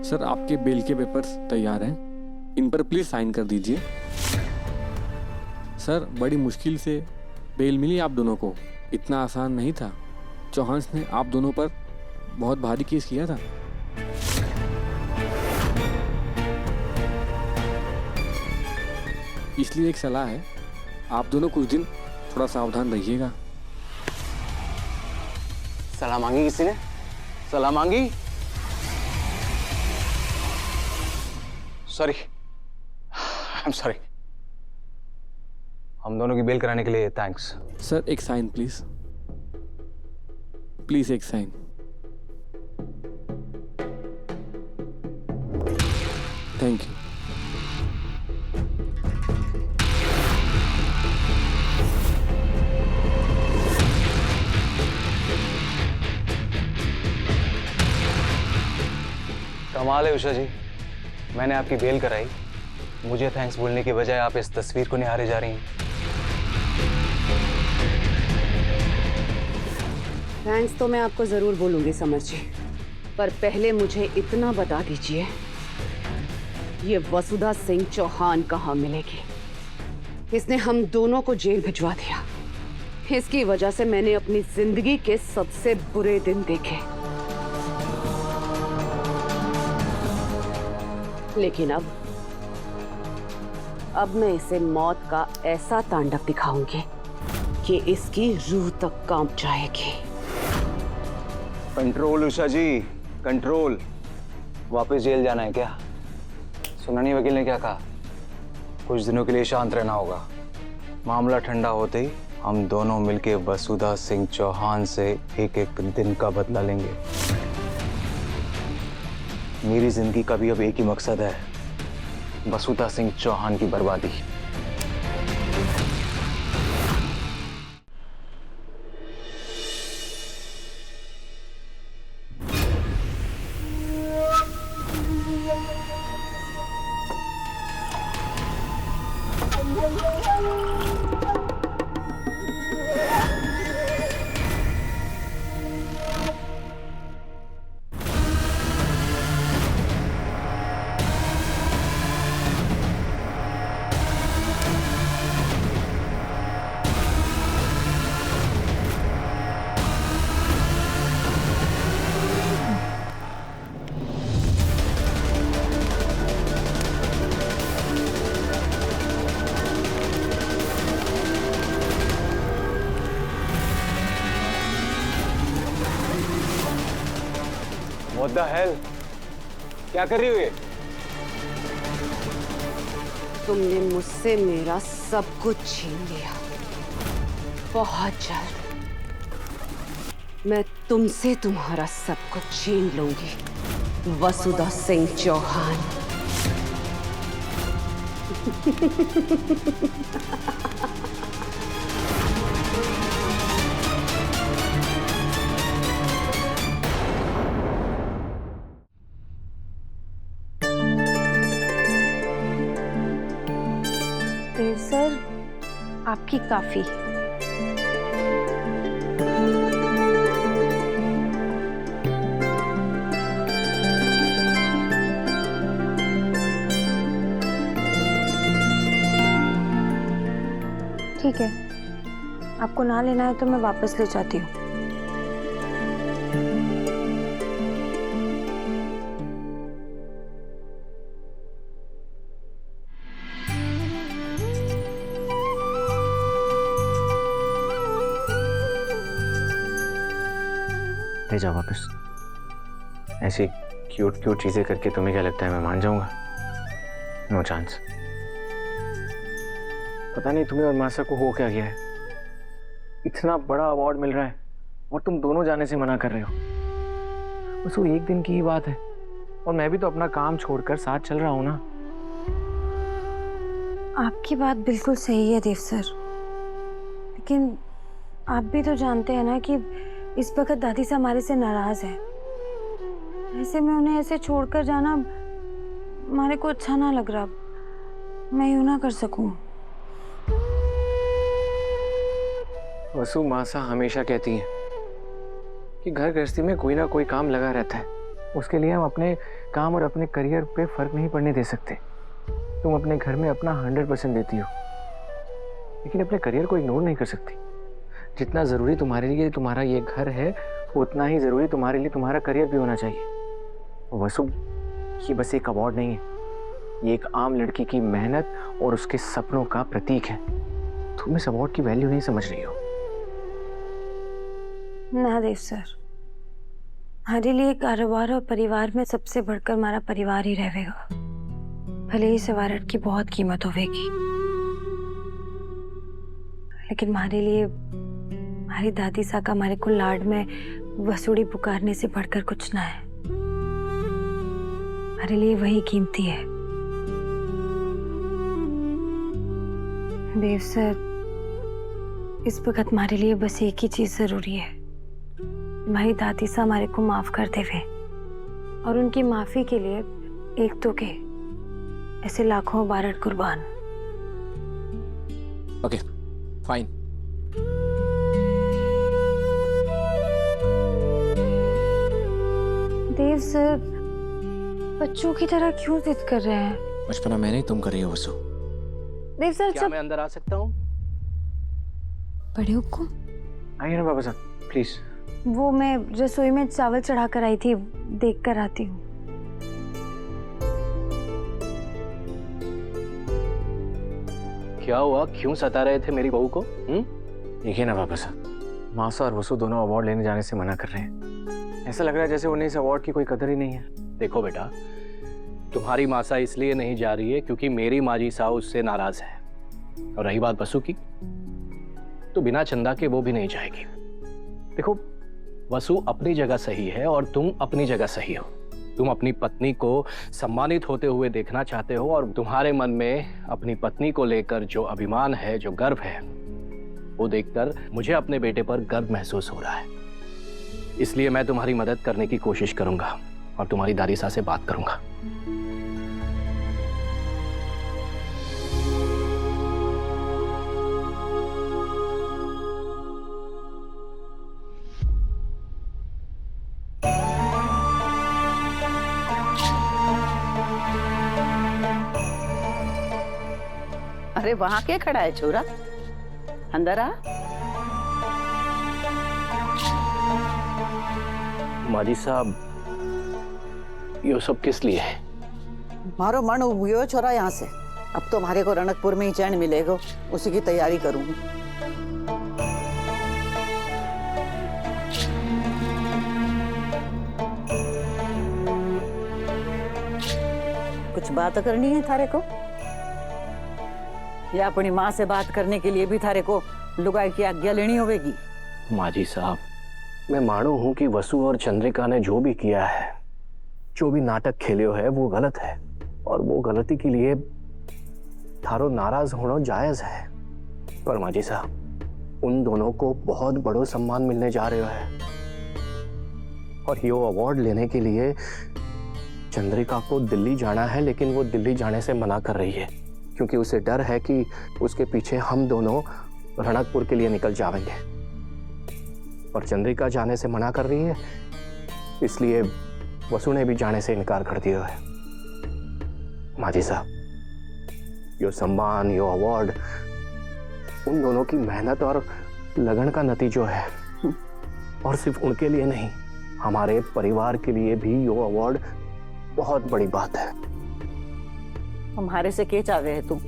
Sir आपके bell के papers तैयार हैं, इन पर प्लीज साइन कर दीजिए। सर बड़ी मुश्किल से बेल मिली आप दोनों को, इतना आसान नहीं था। चौहान ने आप दोनों पर बहुत भारी केस किया था। इसलिए एक सलाह है, आप दोनों कुछ दिन थोड़ा सावधान रहिएगा। सलाह मांगी किसी ने? सलाह मांगी? Sorry, I am sorry. हम दोनों की बेल कराने के लिए थैंक्स। सर एक साइन प्लीज, प्लीज एक साइन। Thank you. कमाल है उषा जी, मैंने आपकी बेल कराई, मुझे थैंक्स बोलने की बजाय आप इस तस्वीर को निहारे जा रही हैं। थैंक्स तो मैं आपको जरूर बोलूंगी समर जी, पर पहले मुझे इतना बता दीजिए, ये वसुधा सिंह चौहान कहाँ मिलेगी? इसने हम दोनों को जेल भिजवा दिया। इसकी वजह से मैंने अपनी जिंदगी के सबसे बुरे दिन देखे, लेकिन अब मैं इसे मौत का ऐसा तांडव दिखाऊंगी कि इसकी रूह तक कांप जाएगी। कंट्रोल उषा जी, कंट्रोल। वापस जेल जाना है क्या? सुना नहीं वकील ने क्या कहा? कुछ दिनों के लिए शांत रहना होगा। मामला ठंडा होते ही हम दोनों मिलके वसुधा सिंह चौहान से एक एक दिन का बदला लेंगे। मेरी जिंदगी का भी अब एक ही मकसद है, वसुधा सिंह चौहान की बर्बादी। What the hell? क्या कर रही हो ये? तुमने मुझसे मेरा सब कुछ छीन लिया। बहुत जल्द मैं तुमसे तुम्हारा सब कुछ छीन लूंगी, वसुधा सिंह चौहान। देव सर, आपकी काफी। ठीक है, आपको ना लेना है तो मैं वापस ले जाती हूँ। ले जाओ वापस। ऐसी क्यूट क्यूट चीजें करके तुम्हें क्या लगता है मैं मान जाऊंगा? No chance. पता नहीं तुम्हें और मासा को हो क्या गया है, इतना बड़ा अवार्ड मिल रहा है और तुम दोनों जाने से मना कर रहे हो। बस वो एक दिन की ही बात है और मैं भी तो अपना काम छोड़कर साथ चल रहा हूं ना। आपकी बात बिल्कुल सही है देव सर, लेकिन आप भी तो जानते हैं ना कि इस वक्त दादी से हमारे से नाराज है। ऐसे में उन्हें ऐसे छोड़कर जाना हमारे को अच्छा ना लग रहा। मैं यूं ना कर सकूं। वसु मासा हमेशा कहती हैं कि घर गृहस्थी में कोई ना कोई काम लगा रहता है, उसके लिए हम अपने काम और अपने करियर पे फर्क नहीं पड़ने दे सकते। तुम अपने घर में अपना 100% देती हो, लेकिन अपने करियर को इग्नोर नहीं कर सकती। जितना ज़रूरी तुम्हारे लिए तुम्हारा ये घर है, उतना ही ज़रूरी तुम्हारे लिए तुम्हारा करियर भी होना चाहिए। वसु, ये बस एक अवार्ड नहीं है, ये एक आम लड़की की मेहनत और उसके सपनों का प्रतीक है। तुम इस अवार्ड की वैल्यू नहीं समझ रही हो। ना देव सर, हमारे लिए कारोबार और परिवार में सबसे बढ़कर हमारा परिवार ही रहेगा। भले ही सवारट की बहुत कीमत होगी, लेकिन हमारे लिए हमारी दादी साका हमारे को लाड में वसूड़ी पुकारने से बढ़कर कुछ ना है। हमारे लिए वही कीमती है। देव सर, इस वक्त हमारे लिए बस एक ही चीज जरूरी है, हमारी दादी सा हमारे को माफ कर देवे, और उनकी माफी के लिए एक तो के ऐसे लाखों बारट कुर्बान। Okay fine. देव सर, बच्चों की तरह क्यों जिद कर रहे हैं? बचपना मैंने ही तुम कर रही हो वसु। देव सर, क्या मैं अंदर आ सकता हूँ? बड़े हुक्म। आइए ना बाबा साहब, प्लीज। वो मैं रसोई में चावल चढ़ा कर आई थी, देख कर आती हूँ। क्या हुआ, क्यों सता रहे थे मेरी बहू को? देखिए ना बाबा साहब, मासा और वसु दोनों अवार्ड लेने जाने से मना कर रहे हैं। ऐसा लग रहा है जैसे उन्हें इस अवार्ड की कोई कदर ही नहीं है। देखो बेटा, तुम्हारी मासा इसलिए नहीं जा रही है क्योंकि मेरी माजी साहब उससे नाराज है, और रही बात वसु की, तो बिना चंदा के वो भी नहीं जाएगी। देखो, वसु अपनी जगह सही है और तुम अपनी जगह सही हो। तुम अपनी पत्नी को सम्मानित होते हुए देखना चाहते हो, और तुम्हारे मन में अपनी पत्नी को लेकर जो अभिमान है, जो गर्व है, वो देखकर मुझे अपने बेटे पर गर्व महसूस हो रहा है। इसलिए मैं तुम्हारी मदद करने की कोशिश करूंगा और तुम्हारी दादी से बात करूंगा। अरे वहां क्या खड़ा है छोरा, अंदर आ। माजी साहब, ये सब किस लिए है? मारो मन उबियो छोरा यहाँ से। अब तो हमारे को रणकपुर में ही चैन मिलेगा, उसी की तैयारी करूंगी। कुछ बात करनी है थारे को, या अपनी माँ से बात करने के लिए भी थारे को लुगाई की आज्ञा लेनी होगी? माजी साहब, मैं मानू हूं कि वसु और चंद्रिका ने जो भी किया है, जो भी नाटक खेले है, वो गलत है, और वो गलती के लिए थारो नाराज होना जायज है। पर माजी साहब, उन दोनों को बहुत बड़ो सम्मान मिलने जा रहे है, और ये अवार्ड लेने के लिए चंद्रिका को दिल्ली जाना है, लेकिन वो दिल्ली जाने से मना कर रही है क्योंकि उसे डर है कि उसके पीछे हम दोनों रणकपुर के लिए निकल जाएंगे। और चंद्रिका जाने से मना कर रही है, इसलिए वसु ने भी जाने से इनकार कर दिया है। माजी साहब, यो सम्मान, यो अवार्ड उन दोनों की मेहनत और लगन का नतीजो है, और सिर्फ उनके लिए नहीं, हमारे परिवार के लिए भी यो अवार्ड बहुत बड़ी बात है। हमारे से के चावे है तुम?